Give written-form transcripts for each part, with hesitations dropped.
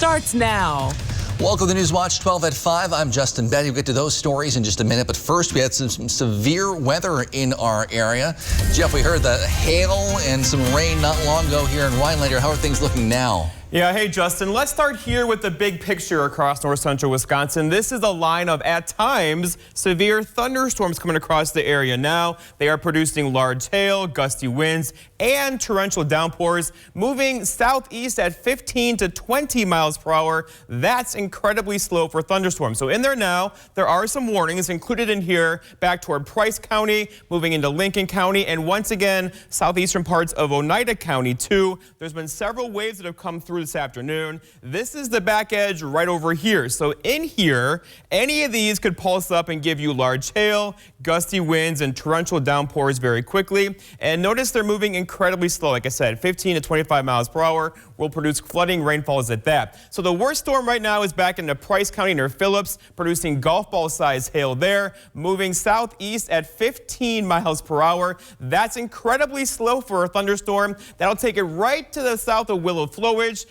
starts now. Welcome to News Watch 12 at 5. I'm Justin Betty. We'll get to those stories in just a minute. But first, we had some severe weather in our area. Jeff, we heard the hail and some rain not long ago here in Rhinelander. How are things looking now? Yeah, hey Justin, let's start here with the big picture across north central Wisconsin. This is a line of, at times, severe thunderstorms coming across the area now. They are producing large hail, gusty winds, and torrential downpours moving southeast at 15 to 20 miles per hour. That's incredibly slow for thunderstorms. So in there now, there are some warnings included in here back toward Price County, moving into Lincoln County, and once again, southeastern parts of Oneida County too. There's been several waves that have come through this afternoon. This is the back edge right over here. So in here, any of these could pulse up and give you large hail, gusty winds, and torrential downpours very quickly. And notice they're moving incredibly slow. Like I said, 15 to 25 miles per hour will produce flooding rainfalls at that. So the worst storm right now is back into Price County near Phelps, producing golf ball size hail there, moving southeast at 15 miles per hour. That's incredibly slow for a thunderstorm. That'll take it right to the south of Willow Flowage,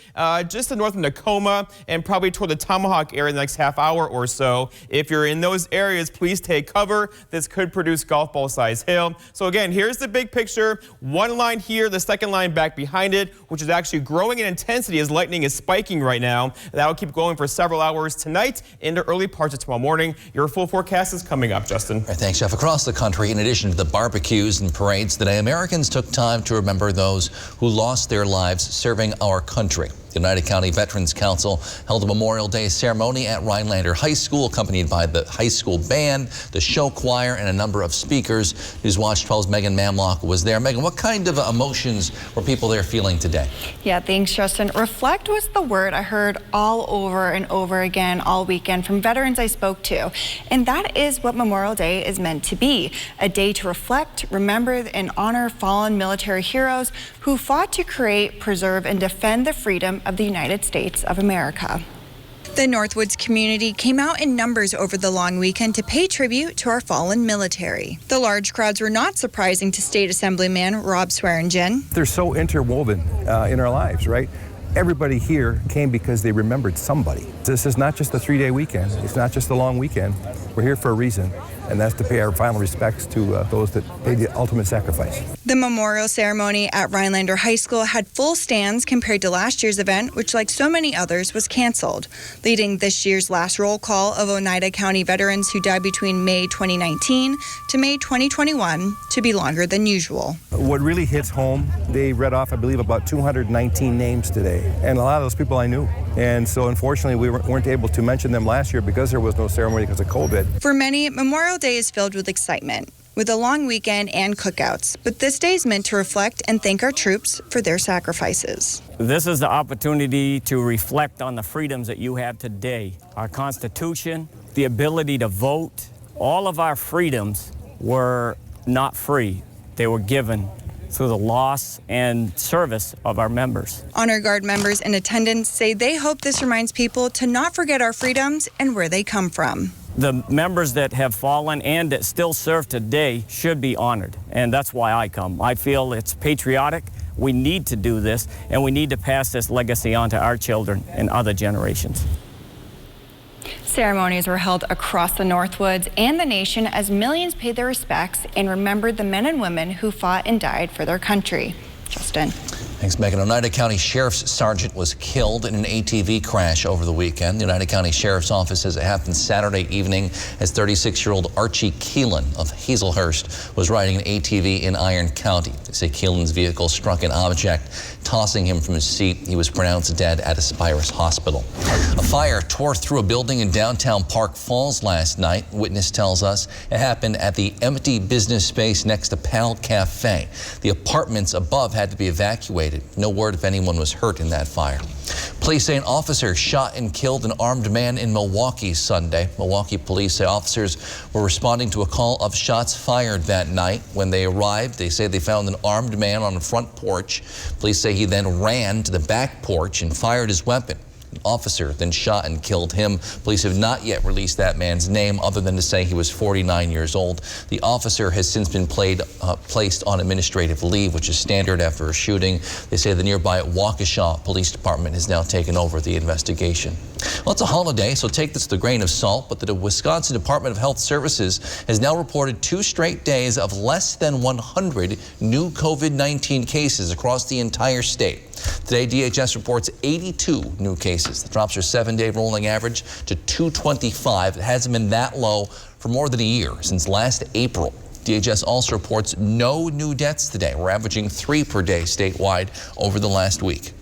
just to north of Tacoma, and probably toward the Tomahawk area in the next half hour or so. If you're in those areas, please take cover. This could produce golf ball size hail. So again, here's the big picture. One line here, the second line back behind it, which is actually growing in intensity as lightning is spiking right now. That'll keep going for several hours tonight into early parts of tomorrow morning. Your full forecast is coming up, Justin. All right, thanks, Jeff. Across the country, in addition to the barbecues and parades today, Americans took time to remember those who lost their lives serving our country. The United County Veterans Council held a Memorial Day ceremony at Rhinelander High School, accompanied by the high school band, the show choir, and a number of speakers. News Watch 12's Megan Mamlock was there. Megan, what kind of emotions were people there feeling today? Yeah, thanks, Justin. Reflect was the word I heard all over and over again all weekend from veterans I spoke to. And that is what Memorial Day is meant to be, a day to reflect, remember, and honor fallen military heroes who fought to create, preserve, and defend the freedom of the United States of America. The Northwoods community came out in numbers over the long weekend to pay tribute to our fallen military. The large crowds were not surprising to State Assemblyman Rob Swearingen. They're so interwoven in our lives, right? Everybody here came because they remembered somebody. This is not just a 3-day weekend. It's not just a long weekend. We're here for a reason, and that's to pay our final respects to those that paid the ultimate sacrifice. The memorial ceremony at Rhinelander High School had full stands compared to last year's event, which, like so many others, was canceled, leading this year's last roll call of Oneida County veterans who died between May 2019 to May 2021 to be longer than usual. What really hits home, they read off, I believe, about 219 names today, and a lot of those people I knew. And so, unfortunately, we weren't able to mention them last year because there was no ceremony because of COVID. For many, Memorial Day is filled with excitement, with a long weekend and cookouts. But this day is meant to reflect and thank our troops for their sacrifices. This is the opportunity to reflect on the freedoms that you have today. Our Constitution, the ability to vote, all of our freedoms were not free. They were given through the loss and service of our members. Honor Guard members in attendance say they hope this reminds people to not forget our freedoms and where they come from. The members that have fallen and that still serve today should be honored, and that's why I come. I feel it's patriotic. We need to do this, and we need to pass this legacy on to our children and other generations. Ceremonies were held across the Northwoods and the nation as millions paid their respects and remembered the men and women who fought and died for their country. Justin. Thanks, Megan. Oneida County Sheriff's Sergeant was killed in an ATV crash over the weekend. The Oneida County Sheriff's Office says it happened Saturday evening as 36-year-old Archie Keelan of Hazelhurst was riding an ATV in Iron County. They say Keelan's vehicle struck an object, tossing him from his seat. He was pronounced dead at Aspirus Hospital. A fire tore through a building in downtown Park Falls last night. Witness tells us it happened at the empty business space next to Pal Cafe. The apartments above had to be evacuated. No word if anyone was hurt in that fire. Police say an officer shot and killed an armed man in Milwaukee Sunday. Milwaukee police say officers were responding to a call of shots fired that night. When they arrived, they say they found an armed man on the front porch. Police say he then ran to the back porch and fired his weapon. An officer then shot and killed him. Police have not yet released that man's name other than to say he was 49 years old. The officer has since been placed on administrative leave, which is standard after a shooting. They say the nearby Waukesha Police Department has now taken over the investigation. Well, it's a holiday, so take this with a grain of salt, but the Wisconsin Department of Health Services has now reported 2 straight days of less than 100 new COVID-19 cases across the entire state. Today, DHS reports 82 new cases. The drops their 7-day rolling average to 225. It hasn't been that low for more than a year, since last April. DHS also reports no new deaths today. We're averaging 3 per day statewide over the last week.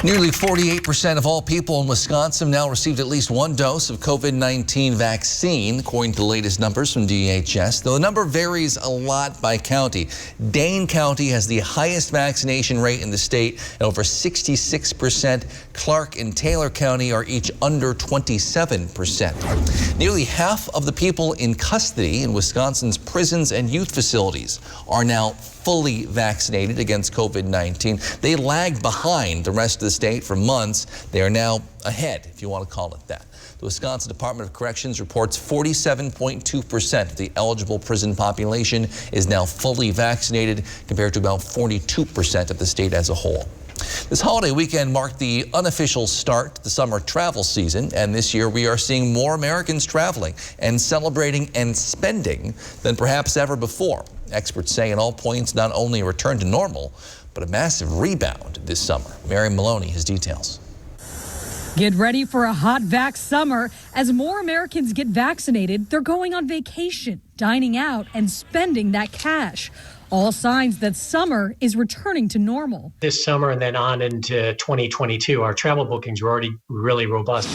Nearly 48% of all people in Wisconsin now received at least 1 dose of COVID-19 vaccine, according to the latest numbers from DHS, though the number varies a lot by county. Dane County has the highest vaccination rate in the state at over 66%. Clark and Taylor County are each under 27%. Nearly half of the people in custody in Wisconsin's prisons and youth facilities are now fully vaccinated against COVID-19. They lagged behind the rest of the state for months. They are now ahead, if you want to call it that. The Wisconsin Department of Corrections reports 47.2% of the eligible prison population is now fully vaccinated, compared to about 42% of the state as a whole. This holiday weekend marked the unofficial start to the summer travel season, and this year we are seeing more Americans traveling and celebrating and spending than perhaps ever before. Experts say at all points not only a return to normal, but a massive rebound this summer. Mary Maloney has details. Get ready for a hot vax summer. As more Americans get vaccinated, they're going on vacation, dining out, and spending that cash. All signs that summer is returning to normal. This summer and then on into 2022, our travel bookings were already really robust.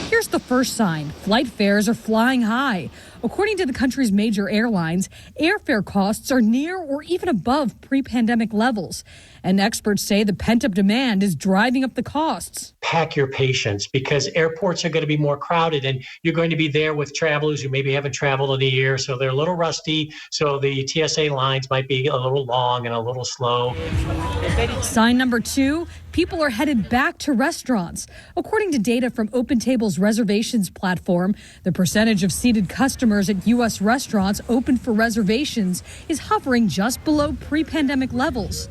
Here's the first sign. Flight fares are flying high. According to the country's major airlines, airfare costs are near or even above pre-pandemic levels. And experts say the pent-up demand is driving up the costs. Pack your patience, because airports are going to be more crowded, and you're going to be there with travelers who maybe haven't traveled in a year, so they're a little rusty. So the TSA lines might be a little long and a little slow. Sign number 2, people are headed back to restaurants. According to data from OpenTable's reservations platform, the percentage of seated customers at U.S. restaurants open for reservations is hovering just below pre-pandemic levels.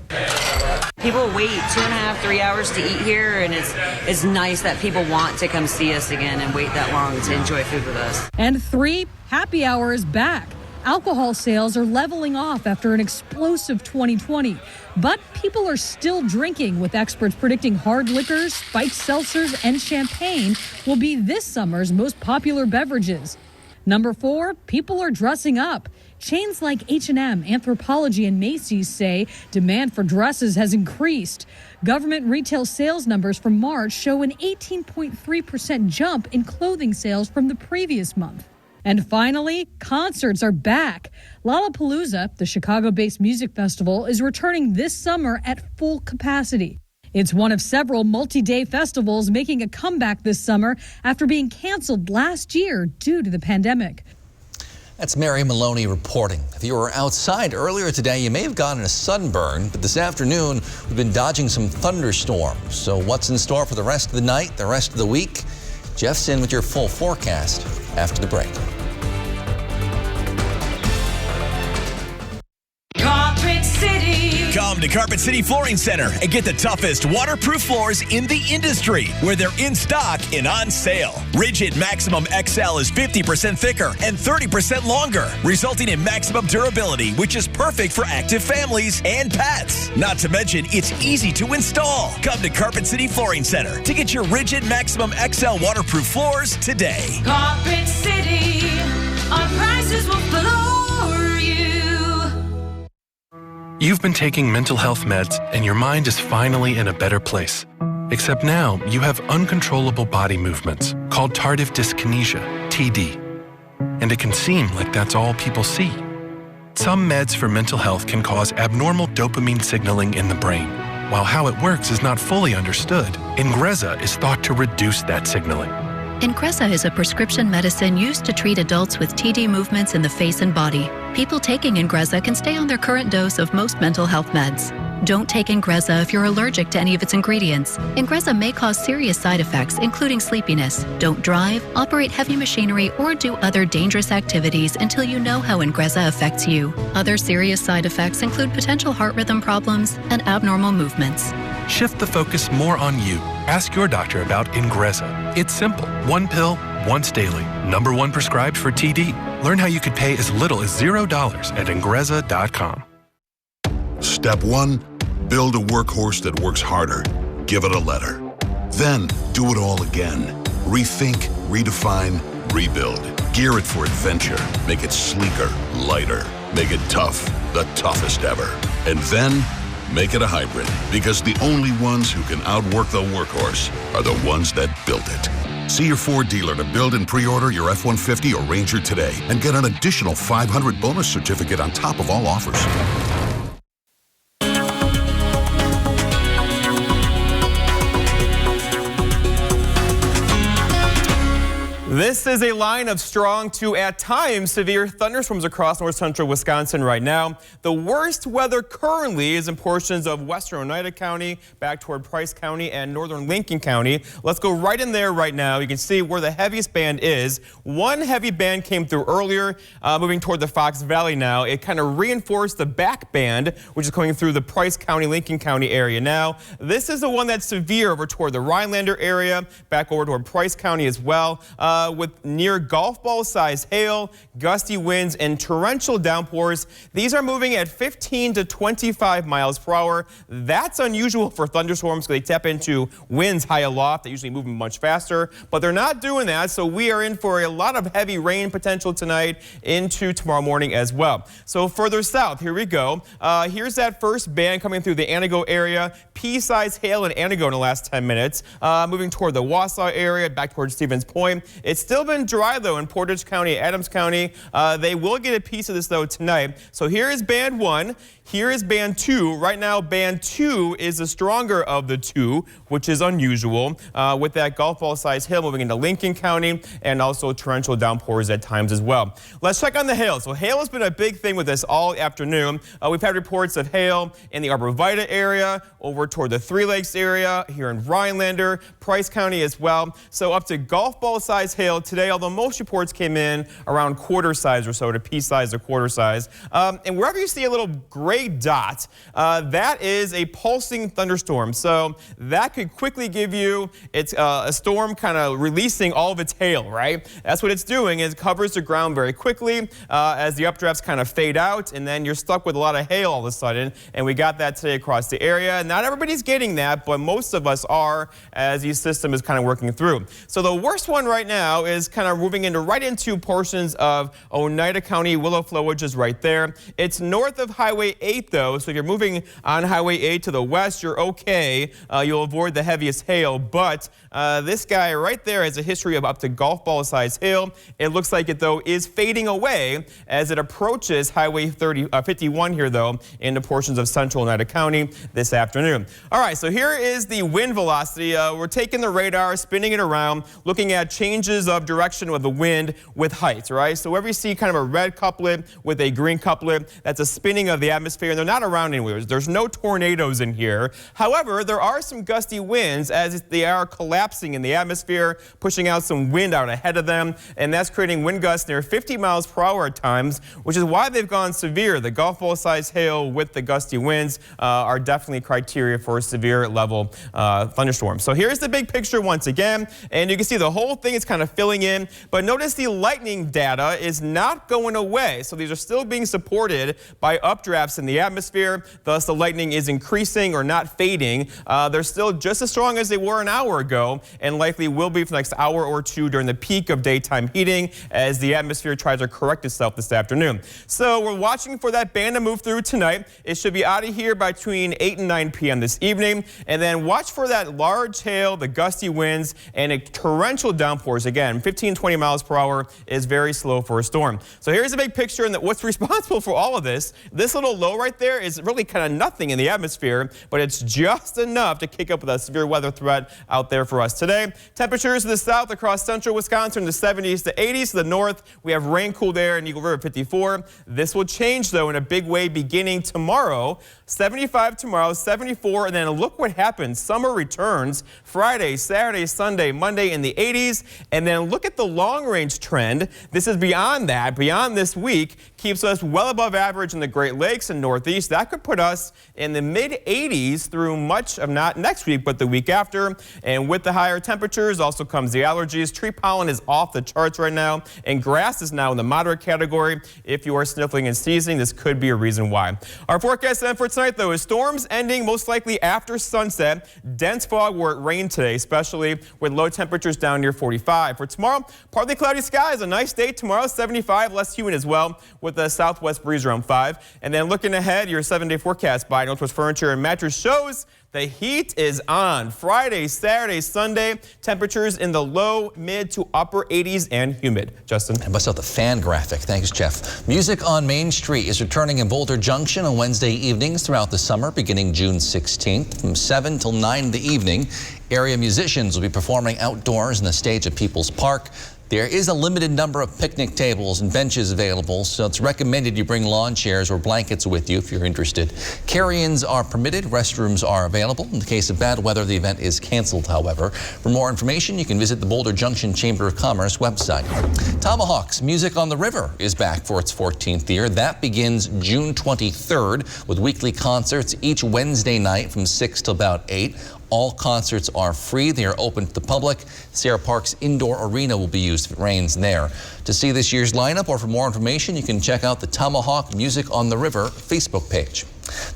People wait 2.5, 3 hours to eat here, and it's nice that people want to come see us again and wait that long to enjoy food with us. And 3, happy hour is back. Alcohol sales are leveling off after an explosive 2020. But people are still drinking, with experts predicting hard liquors, spiked seltzers, and champagne will be this summer's most popular beverages. Number 4, people are dressing up. Chains like H&M, Anthropologie, and Macy's say demand for dresses has increased. Government retail sales numbers from March show an 18.3% jump in clothing sales from the previous month. And finally, concerts are back. Lollapalooza, the Chicago-based music festival, is returning this summer at full capacity. It's one of several multi-day festivals making a comeback this summer after being canceled last year due to the pandemic. That's Mary Maloney reporting. If you were outside earlier today, you may have gotten a sunburn, but this afternoon we've been dodging some thunderstorms. So what's in store for the rest of the night, the rest of the week? Jeff's in with your full forecast after the break. Carpet City. Come to Carpet City Flooring Center and get the toughest waterproof floors in the industry, where they're in stock and on sale. Rigid Maximum XL is 50% thicker and 30% longer, resulting in maximum durability, which is perfect for active families and pets. Not to mention, it's easy to install. Come to Carpet City Flooring Center to get your Rigid Maximum XL waterproof floors today. Carpet City. Our prices will floor you. You've been taking mental health meds and your mind is finally in a better place. Except now you have uncontrollable body movements called tardive dyskinesia, TD. And it can seem like that's all people see. Some meds for mental health can cause abnormal dopamine signaling in the brain. While how it works is not fully understood, Ingrezza is thought to reduce that signaling. Ingrezza is a prescription medicine used to treat adults with TD movements in the face and body. People taking Ingrezza can stay on their current dose of most mental health meds. Don't take Ingrezza if you're allergic to any of its ingredients. Ingrezza may cause serious side effects, including sleepiness. Don't drive, operate heavy machinery, or do other dangerous activities until you know how Ingrezza affects you. Other serious side effects include potential heart rhythm problems and abnormal movements. Shift the focus more on you. Ask your doctor about Ingrezza. It's simple. 1 pill, once daily. #1 prescribed for TD. Learn how you could pay as little as $0 at Ingrezza.com. Step 1, build a workhorse that works harder. Give it a letter. Then do it all again. Rethink, redefine, rebuild. Gear it for adventure. Make it sleeker, lighter. Make it tough, the toughest ever. And then make it a hybrid, because the only ones who can outwork the workhorse are the ones that built it. See your Ford dealer to build and pre-order your F-150 or Ranger today and get an additional $500 bonus certificate on top of all offers. This is a line of strong to, at times, severe thunderstorms across north central Wisconsin right now. The worst weather currently is in portions of western Oneida County, back toward Price County and northern Lincoln County. Let's go right in there right now. You can see where the heaviest band is. One heavy band came through earlier, moving toward the Fox Valley now. It kind of reinforced the back band, which is coming through the Price County, Lincoln County area now. This is the one that's severe over toward the Rhinelander area, back over toward Price County as well. With near golf ball size hail, gusty winds, and torrential downpours. These are moving at 15 to 25 miles per hour. That's unusual for thunderstorms because they tap into winds high aloft. They usually move much faster, but they're not doing that. So we are in for a lot of heavy rain potential tonight into tomorrow morning as well. So further south, here we go. Here's that first band coming through the Antigo area. Pea-sized hail in Antigo in the last 10 minutes. Moving toward the Wausau area, back towards Stevens Point. It's still been dry, though, in Portage County, Adams County. They will get a piece of this, though, tonight. So here is band 1. Here is band 2. Right now, band 2 is the stronger of the two, which is unusual, with that golf ball size hail moving into Lincoln County and also torrential downpours at times as well. Let's check on the hail. So hail has been a big thing with us all afternoon. We've had reports of hail in the Arbor Vitae area, over toward the Three Lakes area, here in Rhinelander, Price County as well. So up to golf ball size hail today, although most reports came in around quarter size or so to pea size or quarter size. And wherever you see a little gray dot, that is a pulsing thunderstorm. So that could quickly give you a storm kind of releasing all of its hail, right? That's what it's doing, is it covers the ground very quickly as the updrafts kind of fade out, and then you're stuck with a lot of hail all of a sudden. And we got that today across the area. Not everybody's getting that, but most of us are, as the system is kind of working through. So the worst one right now is kind of moving right into portions of Oneida County. Willow Flowage is right there. It's north of Highway 8, though, so if you're moving on Highway 8 to the west, you're okay. You'll avoid the heaviest hail, but this guy right there has a history of up to golf ball size hail. It looks like it, though, is fading away as it approaches Highway 51 here, though, into portions of central Oneida County this afternoon. All right, so here is the wind velocity. We're taking the radar, spinning it around, looking at changes of direction of the wind with height, right? So wherever you see kind of a red couplet with a green couplet, that's a spinning of the atmosphere, and they're not around anywhere. There's no tornadoes in here. However, there are some gusty winds as they are collapsing in the atmosphere, pushing out some wind out ahead of them, and that's creating wind gusts near 50 miles per hour at times, which is why they've gone severe. The golf ball size hail with the gusty winds are definitely criteria for a severe level thunderstorm. So here's the big picture once again, and you can see the whole thing is kind of filling in, but notice the lightning data is not going away. So these are still being supported by updrafts in the atmosphere, thus the lightning is increasing or not fading. They're still just as strong as they were an hour ago, and likely will be for the next hour or two during the peak of daytime heating as the atmosphere tries to correct itself this afternoon. So we're watching for that band to move through tonight. It should be out of here between 8 and 9 p.m. this evening, and then watch for that large hail, the gusty winds, and torrential downpours. Again, 15-20 miles per hour is very slow for a storm. So here's a big picture, and what's responsible for all of this. This little low low right there is really kind of nothing in the atmosphere, but it's just enough to kick up with a severe weather threat out there for us today. Temperatures in the south across central Wisconsin in the 70s to 80s. To the north, we have rain cool there in Eagle River 54. This will change, though, in a big way beginning tomorrow. 75 tomorrow, 74, and then look what happens. Summer returns Friday, Saturday, Sunday, Monday in the 80s, and then look at the long-range trend. This is beyond that, beyond this week, keeps us well above average in the Great Lakes and Northeast. That could put us in the mid-80s through much of not next week, but the week after. And with the higher temperatures also comes the allergies. Tree pollen is off the charts right now, and grass is now in the moderate category. If you are sniffling and sneezing, this could be a reason why. Our forecast then for tonight, though, is storms ending most likely after sunset. Dense fog where it rained today, especially with low temperatures down near 45. For tomorrow, partly cloudy skies. A nice day tomorrow, 75, less humid as well, with a southwest breeze around 5. And then looking ahead, your 7-day forecast by Northwest Furniture and Mattress shows the heat is on. Friday, Saturday, Sunday, temperatures in the low, mid to upper 80s and humid. Justin. And bust out the fan graphic. Thanks, Jeff. Music on Main Street is returning in Boulder Junction on Wednesday evenings throughout the summer, beginning June 16th from 7 till 9 in the evening. Area musicians will be performing outdoors on the stage at People's Park. There is a limited number of picnic tables and benches available, so it's recommended you bring lawn chairs or blankets with you if you're interested. Carry-ins are permitted. Restrooms are available. In the case of bad weather, the event is canceled, however. For more information, you can visit the Boulder Junction Chamber of Commerce website. Tomahawk's Music on the River is back for its 14th year. That begins June 23rd with weekly concerts each Wednesday night from 6 till about 8. All concerts are free. They are open to the public. Sierra Park's indoor arena will be used if it rains there. To see this year's lineup or for more information, you can check out the Tomahawk Music on the River Facebook page.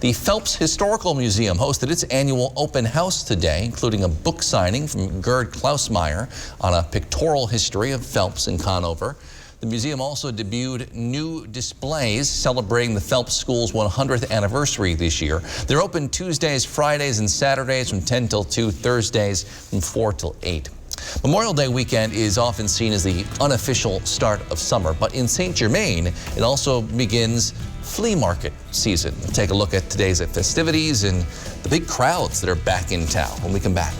The Phelps Historical Museum hosted its annual open house today, including a book signing from Gerd Klausmeyer on a pictorial history of Phelps and Conover. The museum also debuted new displays celebrating the Phelps School's 100th anniversary this year. They're open Tuesdays, Fridays, and Saturdays from 10 till 2, Thursdays from 4 till 8. Memorial Day weekend is often seen as the unofficial start of summer, but in St. Germain, it also begins flea market season. We'll take a look at today's festivities and the big crowds that are back in town when we come back.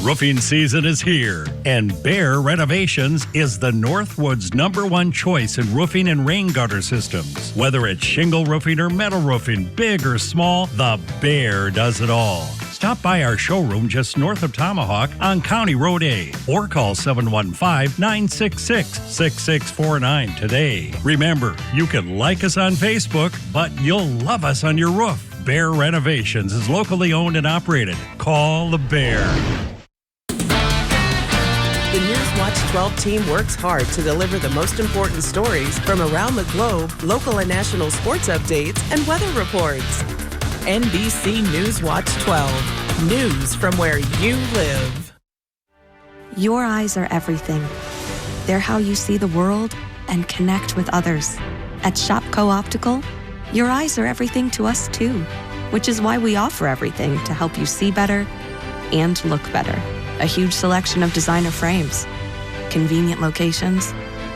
Roofing season is here, and Bear Renovations is the Northwood's #1 choice in roofing and rain gutter systems. Whether it's shingle roofing or metal roofing, big or small, the Bear does it all. Stop by our showroom just north of Tomahawk on County Road A or call 715-966-6649 today. Remember, you can like us on Facebook, but you'll love us on your roof. Bear Renovations is locally owned and operated. Call the Bear. The Newswatch 12 team works hard to deliver the most important stories from around the globe, local and national sports updates, and weather reports. NBC Newswatch 12. News from where you live. Your eyes are everything. They're how you see the world and connect with others. At Shopco Optical, your eyes are everything to us too, which is why we offer everything to help you see better and look better. A huge selection of designer frames, convenient locations,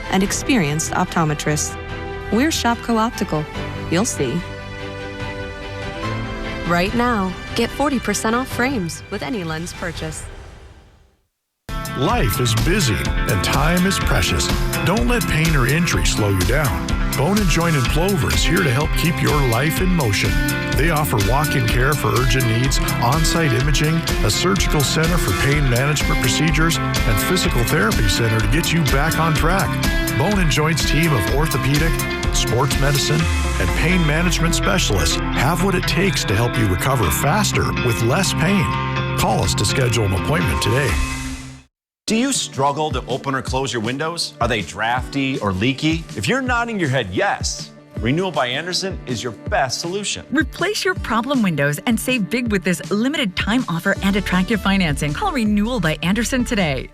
and experienced optometrists. We're Shopco Optical. You'll see. Right now, get 40% off frames with any lens purchase. Life is busy and time is precious. Don't let pain or injury slow you down. Bone & Joint in Plover is here to help keep your life in motion. They offer walk-in care for urgent needs, on-site imaging, a surgical center for pain management procedures, and physical therapy center to get you back on track. Bone & Joint's team of orthopedic, sports medicine, and pain management specialists have what it takes to help you recover faster with less pain. Call us to schedule an appointment today. Do you struggle to open or close your windows? Are they drafty or leaky? If you're nodding your head yes, Renewal by Andersen is your best solution. Replace your problem windows and save big with this limited time offer and attractive financing. Call Renewal by Andersen today.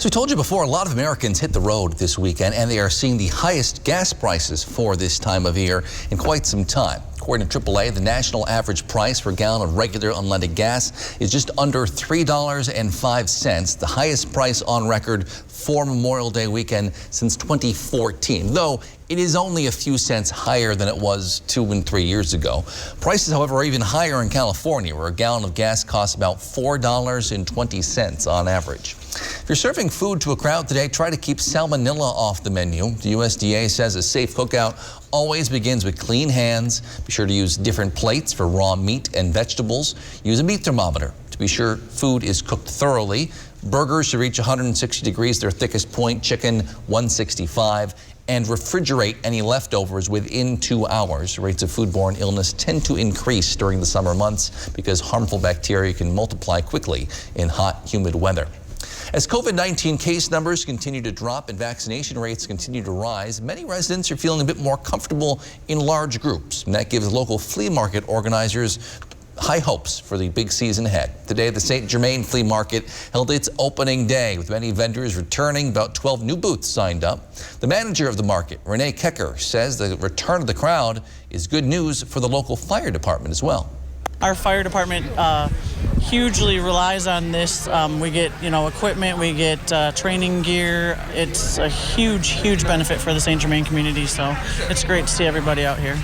So we told you before, a lot of Americans hit the road this weekend, and they are seeing the highest gas prices for this time of year in quite some time. According to AAA, the national average price for a gallon of regular unleaded gas is just under $3.05, the highest price on record for Memorial Day weekend since 2014, though it is only a few cents higher than it was 2 and 3 years ago. Prices, however, are even higher in California, where a gallon of gas costs about $4.20 on average. If you're serving food to a crowd today, try to keep salmonella off the menu. The USDA says a safe cookout always begins with clean hands. Be sure to use different plates for raw meat and vegetables. Use a meat thermometer to be sure food is cooked thoroughly. Burgers should reach 160 degrees, their thickest point. Chicken, 165. And refrigerate any leftovers within 2 hours. Rates of foodborne illness tend to increase during the summer months because harmful bacteria can multiply quickly in hot, humid weather. As COVID-19 case numbers continue to drop and vaccination rates continue to rise, many residents are feeling a bit more comfortable in large groups. And that gives local flea market organizers high hopes for the big season ahead. Today, the St. Germain Flea Market held its opening day with many vendors returning, about 12 new booths signed up. The manager of the market, Renee Kecker, says the return of the crowd is good news for the local fire department as well. Our fire department hugely relies on this. We get, equipment, we get training gear. It's a huge benefit for the St. Germain community, so it's great to see everybody out here.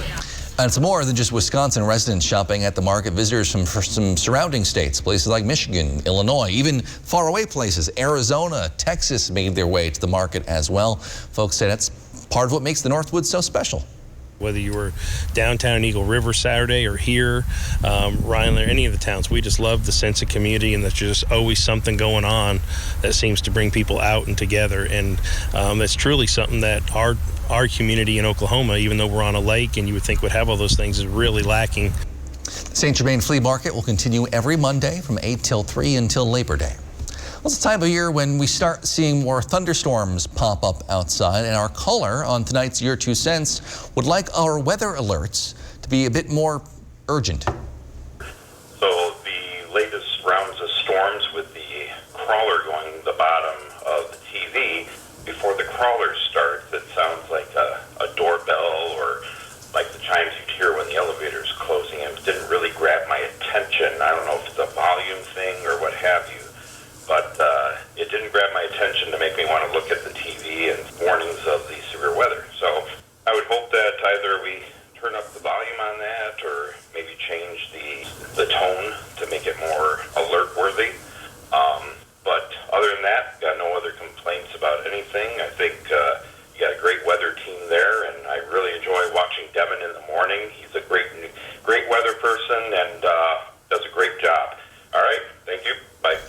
And it's more than just Wisconsin residents shopping at the market. Visitors from some surrounding states, places like Michigan, Illinois, even faraway places, Arizona, Texas made their way to the market as well. Folks say that's part of what makes the Northwoods so special. Whether you were downtown Eagle River Saturday or here, Rhinelander, any of the towns, we just love the sense of community, and there's just always something going on that seems to bring people out and together. And that's truly something that our community in Oklahoma, even though we're on a lake and you would think would have all those things, is really lacking. The St. Germain Flea Market will continue every Monday from 8 till 3 until Labor Day. Well, it's the time of year when we start seeing more thunderstorms pop up outside, and our caller on tonight's Your 2 Cents would like our weather alerts to be a bit more urgent. So the latest rounds of storms with the crawler going the bottom of the TV, before the crawler starts, it sounds like a doorbell or like the chimes you'd hear when the elevator is closing. It didn't really grab my attention. I don't know if it's a volume thing or what have you. But it didn't grab my attention to make me want to look at the TV and warnings of the severe weather. So I would hope that either we turn up the volume on that or maybe change the tone to make it more alert worthy. But other than that, got no other complaints about anything. I think you got a great weather team there, and I really enjoy watching Devin in the morning. He's a great weather person and does a great job. All right, thank you. Bye.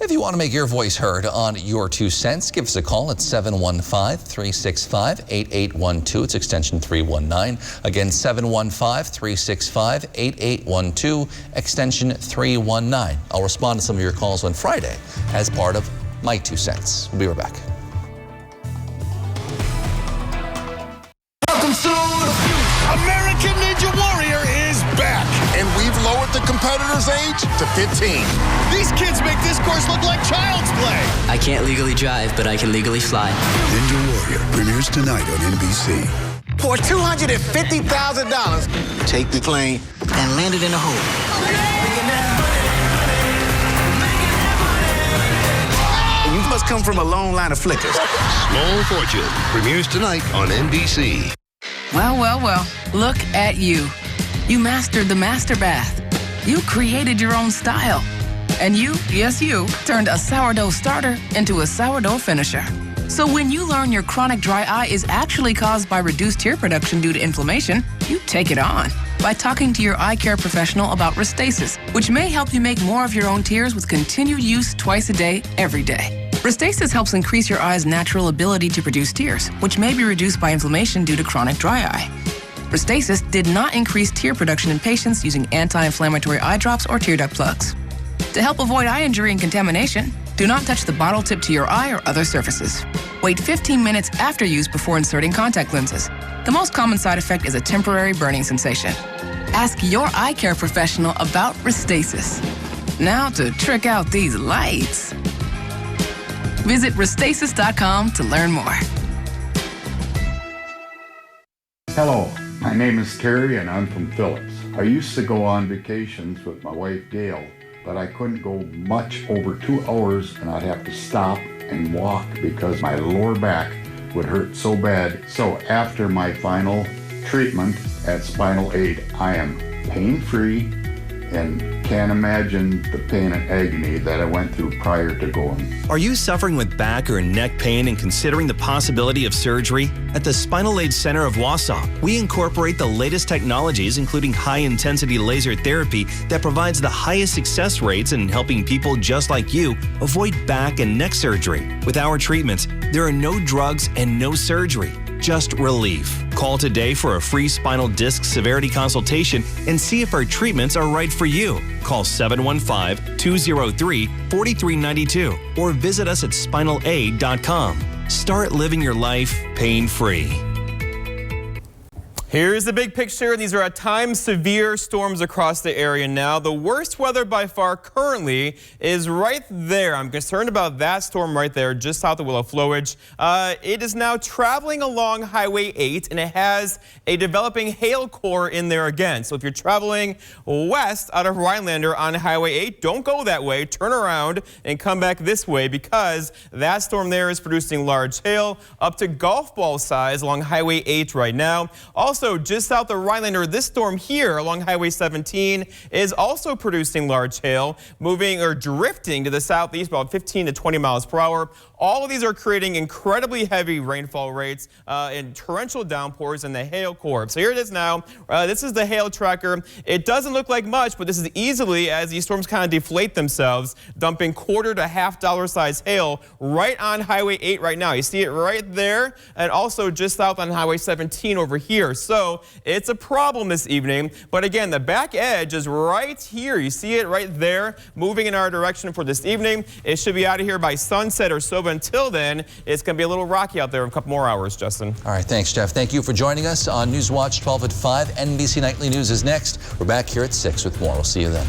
If you want to make your voice heard on Your 2 Cents, give us a call at 715-365-8812. It's extension 319. Again, 715-365-8812, extension 319. I'll respond to some of your calls on Friday as part of My 2 Cents. We'll be right back. Welcome soon. American Ninja Warrior is back. And we've lowered the competitor's age to 15. These kids make this course look like child's play. I can't legally drive, but I can legally fly. Ninja Warrior premieres tonight on NBC. For $250,000, take the plane and land it in a hole. You must come from a long line of flickers. Small Fortune premieres tonight on NBC. Well, look at you. You mastered the master bath. You created your own style. And you, yes you, turned a sourdough starter into a sourdough finisher. So when you learn your chronic dry eye is actually caused by reduced tear production due to inflammation, you take it on by talking to your eye care professional about Restasis, which may help you make more of your own tears with continued use twice a day, every day. Restasis helps increase your eye's natural ability to produce tears, which may be reduced by inflammation due to chronic dry eye. Restasis did not increase tear production in patients using anti-inflammatory eye drops or tear duct plugs. To help avoid eye injury and contamination, do not touch the bottle tip to your eye or other surfaces. Wait 15 minutes after use before inserting contact lenses. The most common side effect is a temporary burning sensation. Ask your eye care professional about Restasis. Now to trick out these lights. Visit Restasis.com to learn more. Hello, my name is Terry and I'm from Phelps. I used to go on vacations with my wife Gail, but I couldn't go much over 2 hours and I'd have to stop and walk because my lower back would hurt so bad. So after my final treatment at Spinal Aid, I am pain-free and can't imagine the pain and agony that I went through prior to going. Are you suffering with back or neck pain and considering the possibility of surgery? At the Spinal Aid Center of Wausau, we incorporate the latest technologies, including high-intensity laser therapy that provides the highest success rates in helping people just like you avoid back and neck surgery. With our treatments, there are no drugs and no surgery, just relief. Call today for a free spinal disc severity consultation and see if our treatments are right for you. Call 715-203-4392 or visit us at spinalaid.com. Start living your life pain-free. Here's the big picture. These are at times severe storms across the area now. The worst weather by far currently is right there. I'm concerned about that storm right there just south of Willow Flowage. It is now traveling along Highway 8 and it has a developing hail core in there again. So if you're traveling west out of Rhinelander on Highway 8, don't go that way. Turn around and come back this way because that storm there is producing large hail up to golf ball size along Highway 8 right now. Also, just south of Rhinelander, this storm here along Highway 17 is also producing large hail, moving or drifting to the southeast about 15 to 20 miles per hour. All of these are creating incredibly heavy rainfall rates and torrential downpours in the hail core. So here it is now. This is the hail tracker. It doesn't look like much, but this is easily, as these storms kind of deflate themselves, dumping $quarter to $half size hail right on Highway 8 right now. You see it right there and also just south on Highway 17 over here. So it's a problem this evening. But again, the back edge is right here. You see it right there moving in our direction for this evening. It should be out of here by sunset or so. But until then, it's going to be a little rocky out there in a couple more hours, Justin. All right, thanks, Jeff. Thank you for joining us on Newswatch 12 at 5. NBC Nightly News is next. We're back here at 6 with more. We'll see you then.